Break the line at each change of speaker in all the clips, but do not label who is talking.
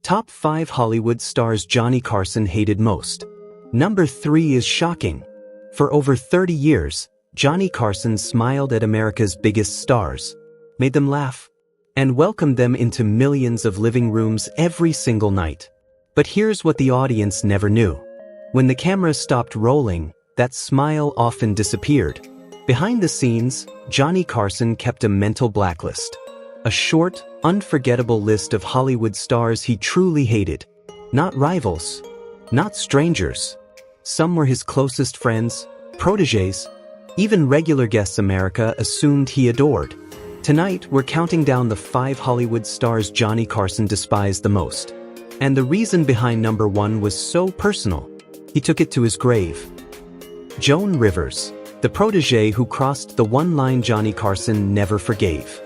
Top 5 Hollywood stars Johnny Carson hated most. Number 3 is shocking. For over 30 years, Johnny Carson smiled at America's biggest stars, made them laugh, and welcomed them into millions of living rooms every single night. But here's what the audience never knew. When the camera stopped rolling, that smile often disappeared. Behind the scenes, Johnny Carson kept a mental blacklist. A short, unforgettable list of Hollywood stars he truly hated. Not rivals. Not strangers. Some were his closest friends, protégés, even regular guests America assumed he adored. Tonight, we're counting down the 5 Hollywood stars Johnny Carson despised the most. And the reason behind number 1 was so personal. He took it to his grave. Joan Rivers, the protégé who crossed the one line Johnny Carson never forgave.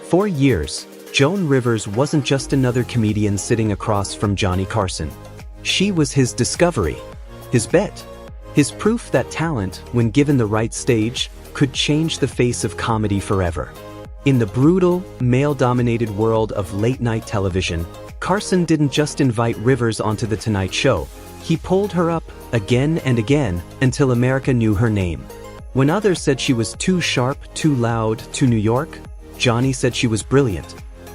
For years, Joan Rivers wasn't just another comedian sitting across from Johnny Carson. She was his discovery, his bet, his proof that talent, when given the right stage, could change the face of comedy forever. In the brutal, male-dominated world of late-night television, Carson didn't just invite Rivers onto The Tonight Show. He pulled her up again and again until America knew her name. When others said she was too sharp, too loud, too New York, Johnny said she was brilliant.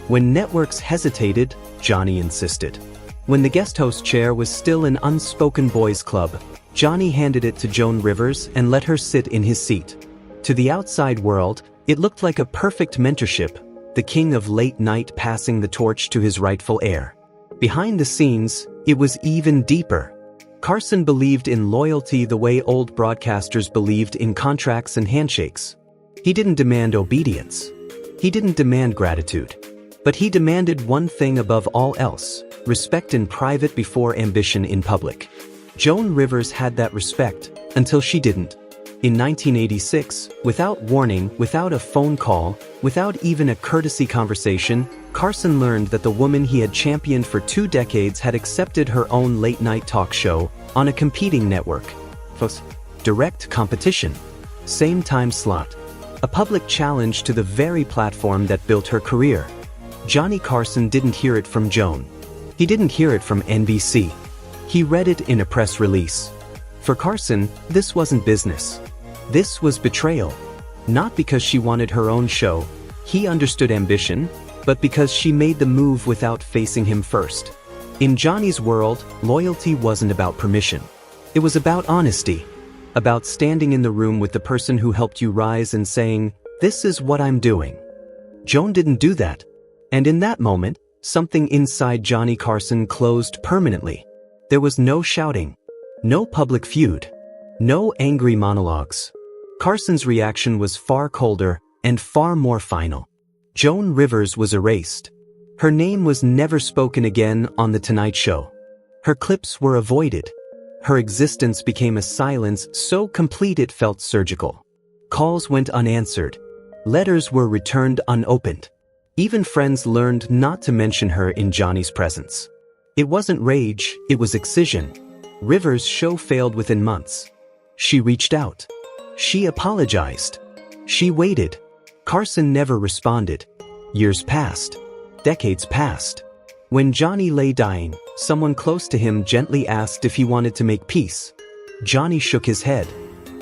When networks hesitated, Johnny insisted. When the guest host chair was still an unspoken boys' club, Johnny handed it to Joan Rivers and let her sit in his seat. To the outside world, it looked like a perfect mentorship, the king of late night passing the torch to his rightful heir. Behind the scenes, it was even deeper. Carson believed in loyalty the way old broadcasters believed in contracts and handshakes. He didn't demand obedience. He didn't demand gratitude. But he demanded one thing above all else: respect in private before ambition in public. Joan Rivers had that respect, until she didn't. In 1986, without warning, without a phone call, without even a courtesy conversation, Carson learned that the woman he had championed for 2 decades had accepted her own late-night talk show on a competing network. Direct competition. Same time slot. A public challenge to the very platform that built her career. Johnny Carson didn't hear it from Joan. He didn't hear it from NBC. He read it in a press release. For Carson, this wasn't business. This was betrayal. Not because she wanted her own show. He understood ambition, but because she made the move without facing him first. In Johnny's world, loyalty wasn't about permission. It was about honesty. About standing in the room with the person who helped you rise and saying, "This is what I'm doing." Joan didn't do that. And in that moment, something inside Johnny Carson closed permanently. There was no shouting. No public feud. No angry monologues. Carson's reaction was far colder and far more final. Joan Rivers was erased. Her name was never spoken again on The Tonight Show. Her clips were avoided. Her existence became a silence so complete it felt surgical. Calls went unanswered. Letters were returned unopened. Even friends learned not to mention her in Johnny's presence. It wasn't rage, it was excision. Rivers' show failed within months. She reached out. She apologized. She waited. Carson never responded. Years passed. Decades passed. When Johnny lay dying, someone close to him gently asked if he wanted to make peace. Johnny shook his head.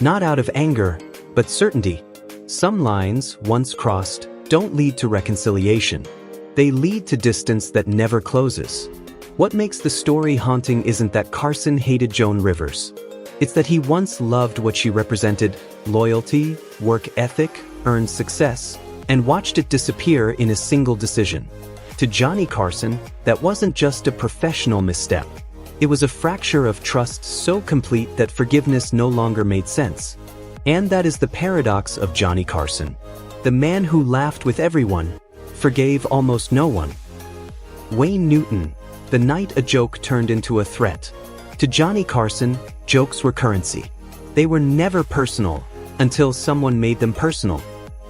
Not out of anger, but certainty. Some lines, once crossed, don't lead to reconciliation. They lead to distance that never closes. What makes the story haunting isn't that Carson hated Joan Rivers. It's that he once loved what she represented: loyalty, work ethic, earned success, and watched it disappear in a single decision. To Johnny Carson, that wasn't just a professional misstep. It was a fracture of trust so complete that forgiveness no longer made sense. And that is the paradox of Johnny Carson. The man who laughed with everyone, forgave almost no one. Wayne Newton, the night a joke turned into a threat. To Johnny Carson, jokes were currency. They were never personal, until someone made them personal.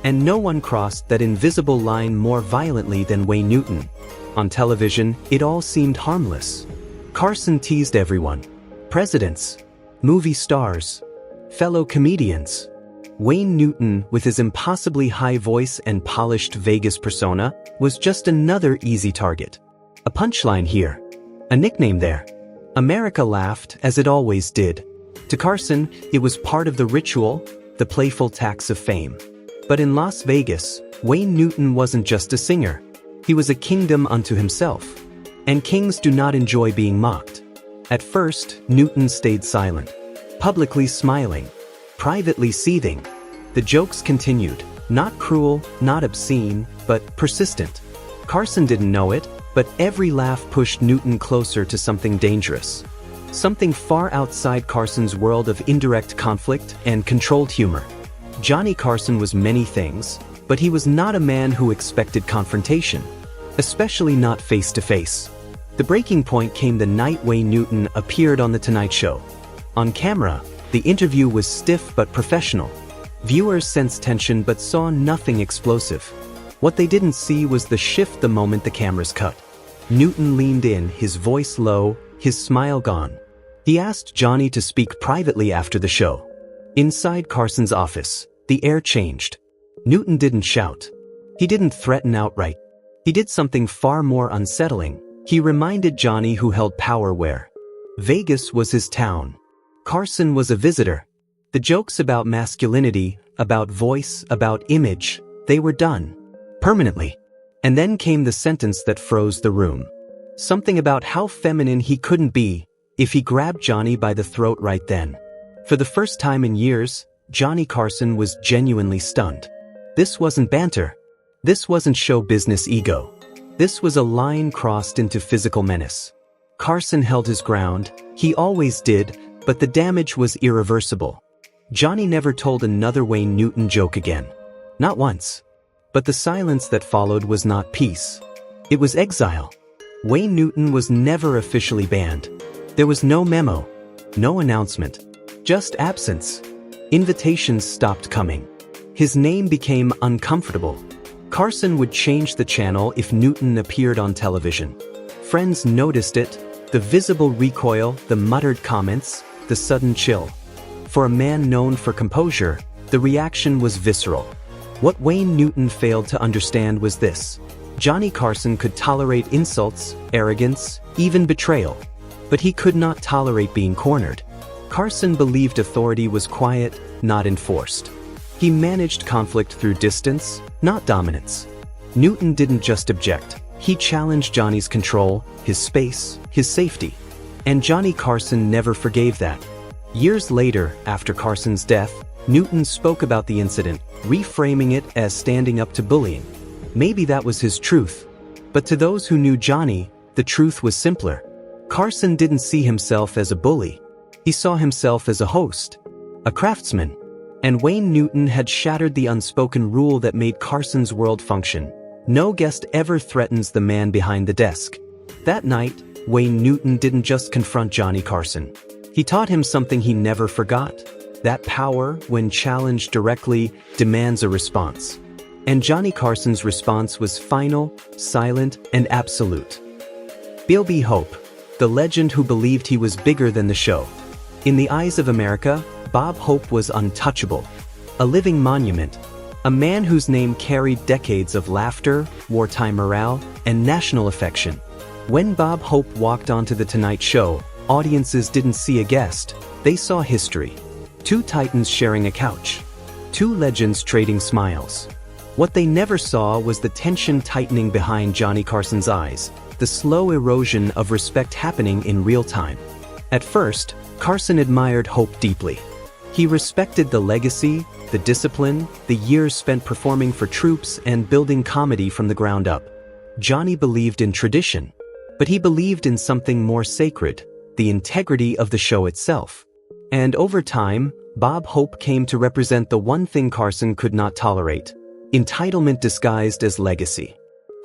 And no one crossed that invisible line more violently than Wayne Newton. On television, it all seemed harmless. Carson teased everyone. Presidents, movie stars, fellow comedians. Wayne Newton, with his impossibly high voice and polished Vegas persona, was just another easy target. A punchline here. a nickname there. America laughed, as it always did. To Carson, it was part of the ritual, the playful tax of fame. But in Las Vegas, Wayne Newton wasn't just a singer. He was a kingdom unto himself. And kings do not enjoy being mocked. At first, Newton stayed silent, publicly smiling, privately seething. The jokes continued, not cruel, not obscene, but persistent. Carson didn't know it, but every laugh pushed Newton closer to something dangerous. Something far outside Carson's world of indirect conflict and controlled humor. Johnny Carson was many things, but he was not a man who expected confrontation, especially not face-to-face. The breaking point came the night Wayne Newton appeared on The Tonight Show. On camera, the interview was stiff but professional. Viewers sensed tension but saw nothing explosive. What they didn't see was the shift the moment the cameras cut. Newton leaned in, his voice low, his smile gone. He asked Johnny to speak privately after the show. Inside Carson's office, the air changed. Newton didn't shout. He didn't threaten outright. He did something far more unsettling. He reminded Johnny who held power where. Vegas was his town. Carson was a visitor. The jokes about masculinity, about voice, about image, they were done. Permanently. And then came the sentence that froze the room. Something about how feminine he couldn't be if he grabbed Johnny by the throat right then. For the first time in years, Johnny Carson was genuinely stunned. This wasn't banter. This wasn't show business ego. This was a line crossed into physical menace. Carson held his ground, he always did, but the damage was irreversible. Johnny never told another Wayne Newton joke again. Not once. But the silence that followed was not peace. It was exile. Wayne Newton was never officially banned. There was no memo, no announcement, just absence. Invitations stopped coming. His name became uncomfortable. Carson would change the channel if Newton appeared on television. Friends noticed it, the visible recoil, the muttered comments, the sudden chill. For a man known for composure, the reaction was visceral. What Wayne Newton failed to understand was this. Johnny Carson could tolerate insults, arrogance, even betrayal. But he could not tolerate being cornered. Carson believed authority was quiet, not enforced. He managed conflict through distance, not dominance. Newton didn't just object. He challenged Johnny's control, his space, his safety. And Johnny Carson never forgave that. Years later, after Carson's death, Newton spoke about the incident, reframing it as standing up to bullying. Maybe that was his truth. But to those who knew Johnny, the truth was simpler. Carson didn't see himself as a bully. He saw himself as a host, a craftsman. And Wayne Newton had shattered the unspoken rule that made Carson's world function. No guest ever threatens the man behind the desk. That night, Wayne Newton didn't just confront Johnny Carson. He taught him something he never forgot. That power, when challenged directly, demands a response. And Johnny Carson's response was final, silent, and absolute. B.O.B. Hope, the legend who believed he was bigger than the show. In the eyes of America, Bob Hope was untouchable. A living monument. A man whose name carried decades of laughter, wartime morale, and national affection. When Bob Hope walked onto The Tonight Show, audiences didn't see a guest, they saw history. Two titans sharing a couch. Two legends trading smiles. What they never saw was the tension tightening behind Johnny Carson's eyes, the slow erosion of respect happening in real time. At first, Carson admired Hope deeply. He respected the legacy, the discipline, the years spent performing for troops and building comedy from the ground up. Johnny believed in tradition, but he believed in something more sacred, the integrity of the show itself. And over time, Bob Hope came to represent the one thing Carson could not tolerate: entitlement disguised as legacy.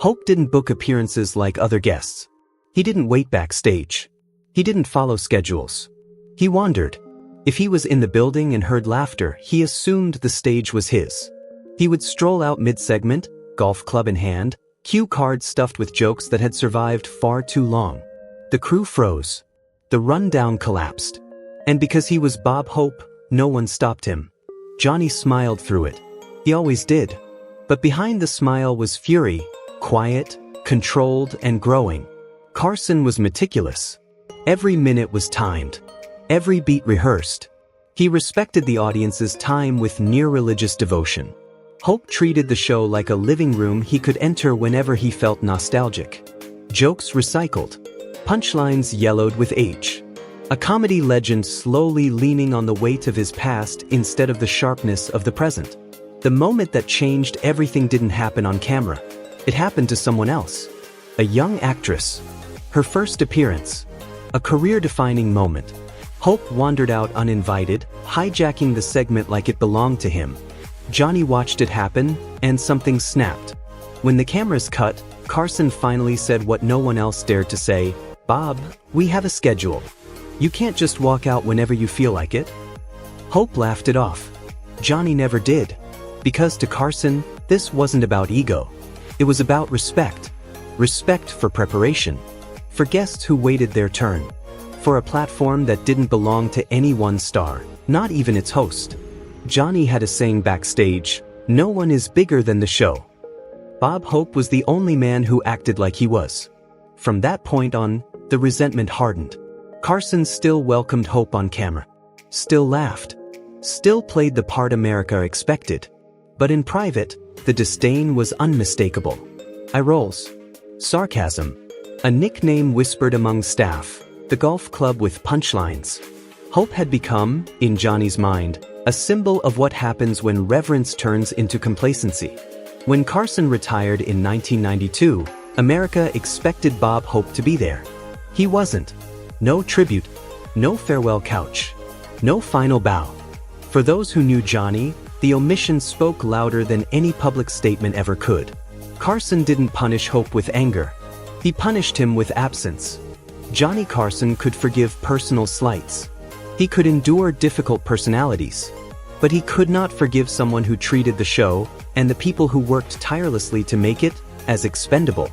Hope didn't book appearances like other guests. He didn't wait backstage. He didn't follow schedules. He wandered. If he was in the building and heard laughter, he assumed the stage was his. He would stroll out mid-segment, golf club in hand, cue cards stuffed with jokes that had survived far too long. The crew froze. The rundown collapsed. And because he was Bob Hope, no one stopped him. Johnny smiled through it. He always did. But behind the smile was fury, quiet, controlled, and growing. Carson was meticulous. Every minute was timed. Every beat rehearsed. He respected the audience's time with near-religious devotion. Hope treated the show like a living room he could enter whenever he felt nostalgic. Jokes recycled. Punchlines yellowed with age. A comedy legend slowly leaning on the weight of his past instead of the sharpness of the present. The moment that changed everything didn't happen on camera. It happened to someone else. A young actress. Her first appearance. A career-defining moment. Hope wandered out uninvited, hijacking the segment like it belonged to him. Johnny watched it happen, and something snapped. When the cameras cut, Carson finally said what no one else dared to say, "Bob, we have a schedule. You can't just walk out whenever you feel like it." Hope laughed it off. Johnny never did. Because to Carson, this wasn't about ego. It was about respect. Respect for preparation. For guests who waited their turn. For a platform that didn't belong to any one star, not even its host. Johnny had a saying backstage, "No one is bigger than the show." Bob Hope was the only man who acted like he was. From that point on, the resentment hardened. Carson still welcomed Hope on camera. Still laughed. Still played the part America expected. But in private, the disdain was unmistakable. Eye rolls. Sarcasm. A nickname whispered among staff. The golf club with punchlines. Hope had become, in Johnny's mind, a symbol of what happens when reverence turns into complacency. When Carson retired in 1992, America expected Bob Hope to be there. He wasn't. No tribute. No farewell couch. No final bow. For those who knew Johnny, the omission spoke louder than any public statement ever could. Carson didn't punish Hope with anger. He punished him with absence. Johnny Carson could forgive personal slights. He could endure difficult personalities. But he could not forgive someone who treated the show, and the people who worked tirelessly to make it, as expendable.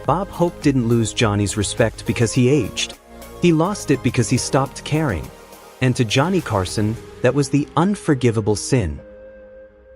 Bob Hope didn't lose Johnny's respect because he aged. He lost it because he stopped caring. And to Johnny Carson, that was the unforgivable sin.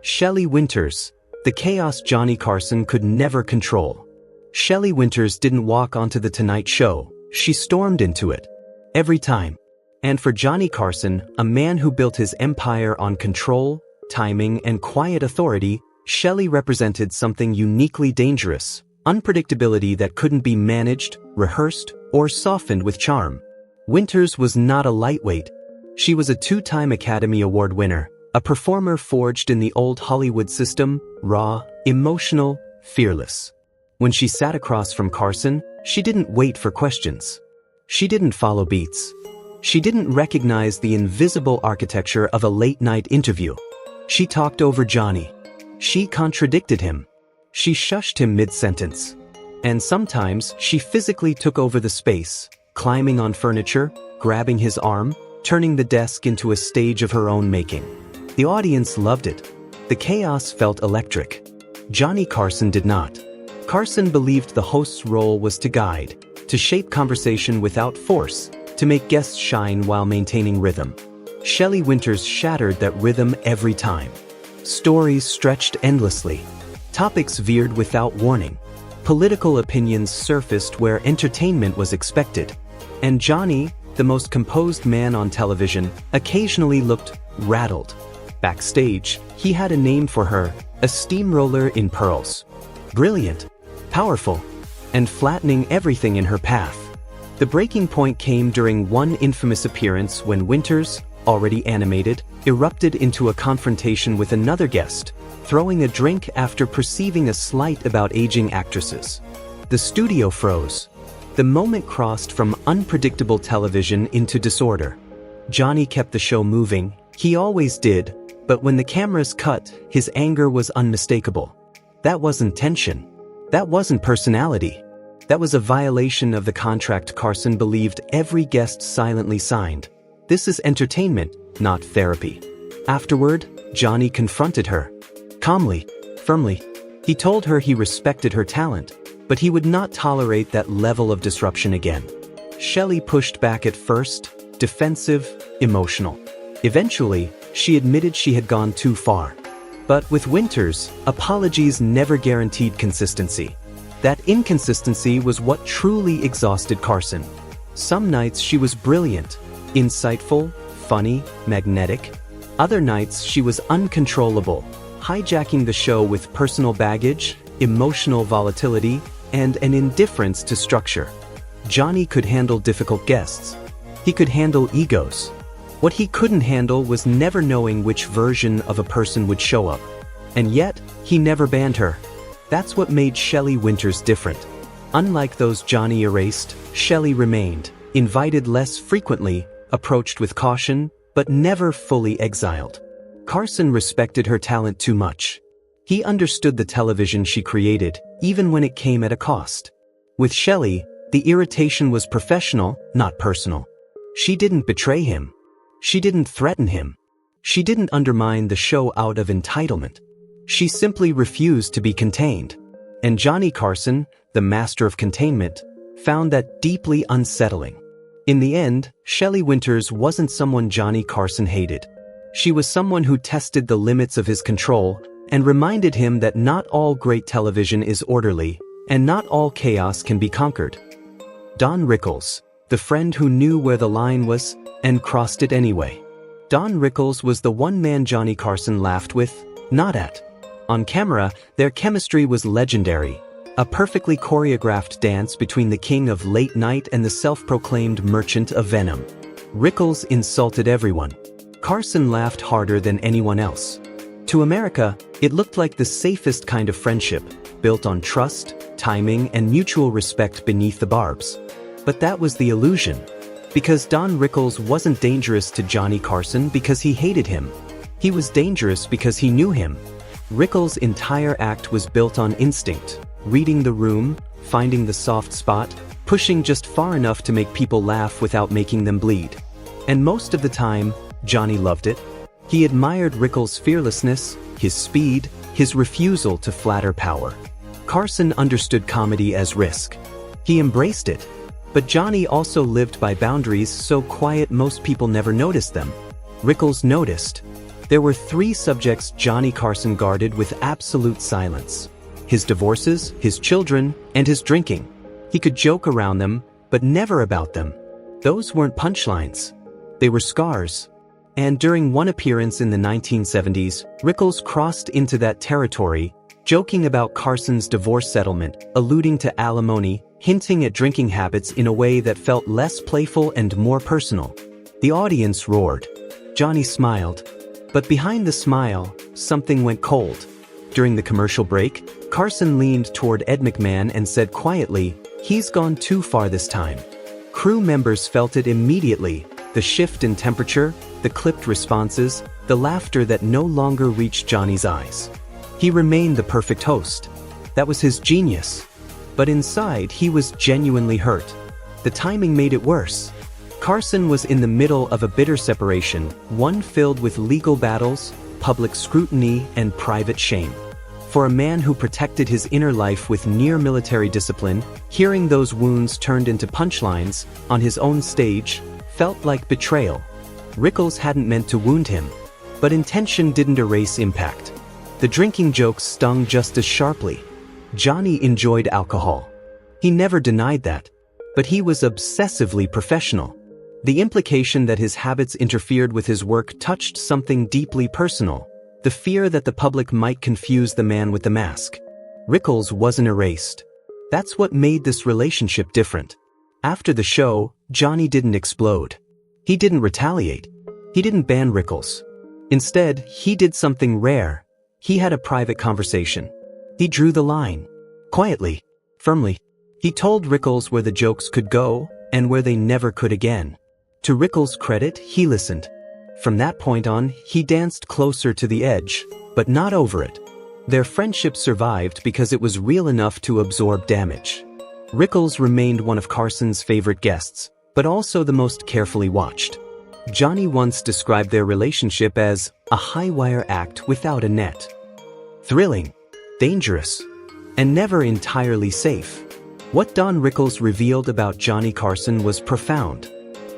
Shelley Winters, the chaos Johnny Carson could never control. Shelley Winters didn't walk onto The Tonight Show. She stormed into it. Every time. And for Johnny Carson, a man who built his empire on control, timing, and quiet authority, Shelley represented something uniquely dangerous, unpredictability that couldn't be managed, rehearsed, or softened with charm. Winters was not a lightweight. She was a two-time Academy Award winner, a performer forged in the old Hollywood system, raw, emotional, fearless. When she sat across from Carson, she didn't wait for questions. She didn't follow beats. She didn't recognize the invisible architecture of a late-night interview. She talked over Johnny. She contradicted him. She shushed him mid-sentence. And sometimes she physically took over the space, climbing on furniture, grabbing his arm, turning the desk into a stage of her own making. The audience loved it. The chaos felt electric. Johnny Carson did not. Carson believed the host's role was to guide, to shape conversation without force, to make guests shine while maintaining rhythm. Shelley Winters shattered that rhythm every time. Stories stretched endlessly. Topics veered without warning. Political opinions surfaced where entertainment was expected. And Johnny, the most composed man on television, occasionally looked rattled. Backstage, he had a name for her, a steamroller in pearls. Brilliant, powerful, and flattening everything in her path. The breaking point came during one infamous appearance when Winters, already animated, erupted into a confrontation with another guest, throwing a drink after perceiving a slight about aging actresses. The studio froze. The moment crossed from unpredictable television into disorder. Johnny kept the show moving, he always did, but when the cameras cut, his anger was unmistakable. That wasn't tension. That wasn't personality. That was a violation of the contract Carson believed every guest silently signed. This is entertainment, not therapy. Afterward, Johnny confronted her. Calmly, firmly. He told her he respected her talent, but he would not tolerate that level of disruption again. Shelley pushed back at first, defensive, emotional. Eventually, she admitted she had gone too far. But with Winters, apologies never guaranteed consistency. That inconsistency was what truly exhausted Carson. Some nights she was brilliant, insightful, funny, magnetic. Other nights she was uncontrollable, hijacking the show with personal baggage, emotional volatility, and an indifference to structure. Johnny could handle difficult guests. He could handle egos. What he couldn't handle was never knowing which version of a person would show up. And yet, he never banned her. That's what made Shelley Winters different. Unlike those Johnny erased, Shelley remained, invited less frequently, approached with caution, but never fully exiled. Carson respected her talent too much. He understood the television she created, even when it came at a cost. With Shelley, the irritation was professional, not personal. She didn't betray him. She didn't threaten him. She didn't undermine the show out of entitlement. She simply refused to be contained. And Johnny Carson, the master of containment, found that deeply unsettling. In the end, Shelley Winters wasn't someone Johnny Carson hated. She was someone who tested the limits of his control and reminded him that not all great television is orderly, and not all chaos can be conquered. Don Rickles, the friend who knew where the line was and crossed it anyway. Don Rickles was the one man Johnny Carson laughed with, not at. On camera, their chemistry was legendary, a perfectly choreographed dance between the king of late night and the self-proclaimed merchant of venom. Rickles insulted everyone. Carson laughed harder than anyone else. To America, it looked like the safest kind of friendship, built on trust, timing, and mutual respect beneath the barbs. But that was the illusion. Because Don Rickles wasn't dangerous to Johnny Carson because he hated him. He was dangerous because he knew him. Rickles' entire act was built on instinct, reading the room, finding the soft spot, pushing just far enough to make people laugh without making them bleed. And most of the time, Johnny loved it. He admired Rickles' fearlessness, his speed, his refusal to flatter power. Carson understood comedy as risk. He embraced it. But Johnny also lived by boundaries so quiet most people never noticed them. Rickles noticed. There were 3 subjects Johnny Carson guarded with absolute silence: his divorces, his children, and his drinking. He could joke around them, but never about them. Those weren't punchlines. They were scars. And during one appearance in the 1970s, Rickles crossed into that territory, joking about Carson's divorce settlement, alluding to alimony, hinting at drinking habits in a way that felt less playful and more personal. The audience roared. Johnny smiled. But behind the smile, something went cold. During the commercial break, Carson leaned toward Ed McMahon and said quietly, "He's gone too far this time." Crew members felt it immediately: the shift in temperature, the clipped responses, the laughter that no longer reached Johnny's eyes. He remained the perfect host. That was his genius. But inside, he was genuinely hurt. The timing made it worse. Carson was in the middle of a bitter separation, one filled with legal battles, public scrutiny, and private shame. For a man who protected his inner life with near military discipline, hearing those wounds turned into punchlines, on his own stage, felt like betrayal. Rickles hadn't meant to wound him. But intention didn't erase impact. The drinking jokes stung just as sharply. Johnny enjoyed alcohol. He never denied that. But he was obsessively professional. The implication that his habits interfered with his work touched something deeply personal: the fear that the public might confuse the man with the mask. Rickles wasn't erased. That's what made this relationship different. After the show, Johnny didn't explode. He didn't retaliate. He didn't ban Rickles. Instead, he did something rare. He had a private conversation. He drew the line. Quietly. Firmly. He told Rickles where the jokes could go, and where they never could again. To Rickles' credit, he listened. From that point on, he danced closer to the edge, but not over it. Their friendship survived because it was real enough to absorb damage. Rickles remained one of Carson's favorite guests, but also the most carefully watched. Johnny once described their relationship as a high-wire act without a net. Thrilling, dangerous, and never entirely safe. What Don Rickles revealed about Johnny Carson was profound.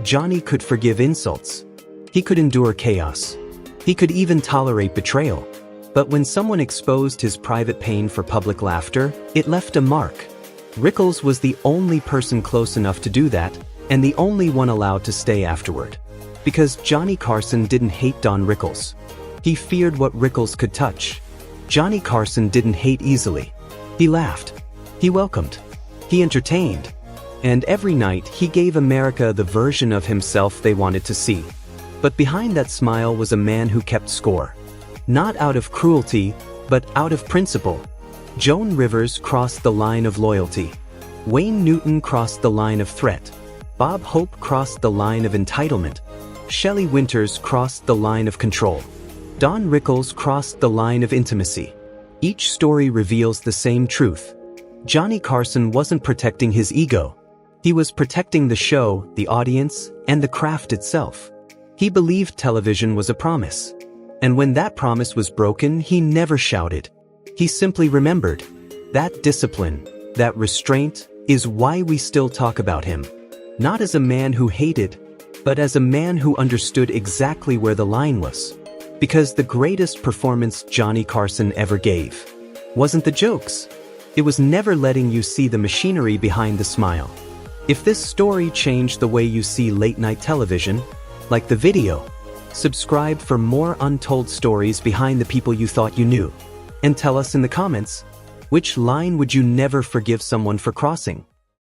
Johnny could forgive insults. He could endure chaos. He could even tolerate betrayal. But when someone exposed his private pain for public laughter, it left a mark. Rickles was the only person close enough to do that, and the only one allowed to stay afterward. Because Johnny Carson didn't hate Don Rickles. He feared what Rickles could touch. Johnny Carson didn't hate easily. He laughed. He welcomed. He entertained. And every night he gave America the version of himself they wanted to see. But behind that smile was a man who kept score. Not out of cruelty, but out of principle. Joan Rivers crossed the line of loyalty. Wayne Newton crossed the line of threat. Bob Hope crossed the line of entitlement. Shelley Winters crossed the line of control. Don Rickles crossed the line of intimacy. Each story reveals the same truth. Johnny Carson wasn't protecting his ego. He was protecting the show, the audience, and the craft itself. He believed television was a promise. And when that promise was broken, he never shouted. He simply remembered. That discipline, that restraint, is why we still talk about him. Not as a man who hated, but as a man who understood exactly where the line was. Because the greatest performance Johnny Carson ever gave wasn't the jokes. It was never letting you see the machinery behind the smile. If this story changed the way you see late-night television, like the video, subscribe for more untold stories behind the people you thought you knew. And tell us in the comments, which line would you never forgive someone for crossing?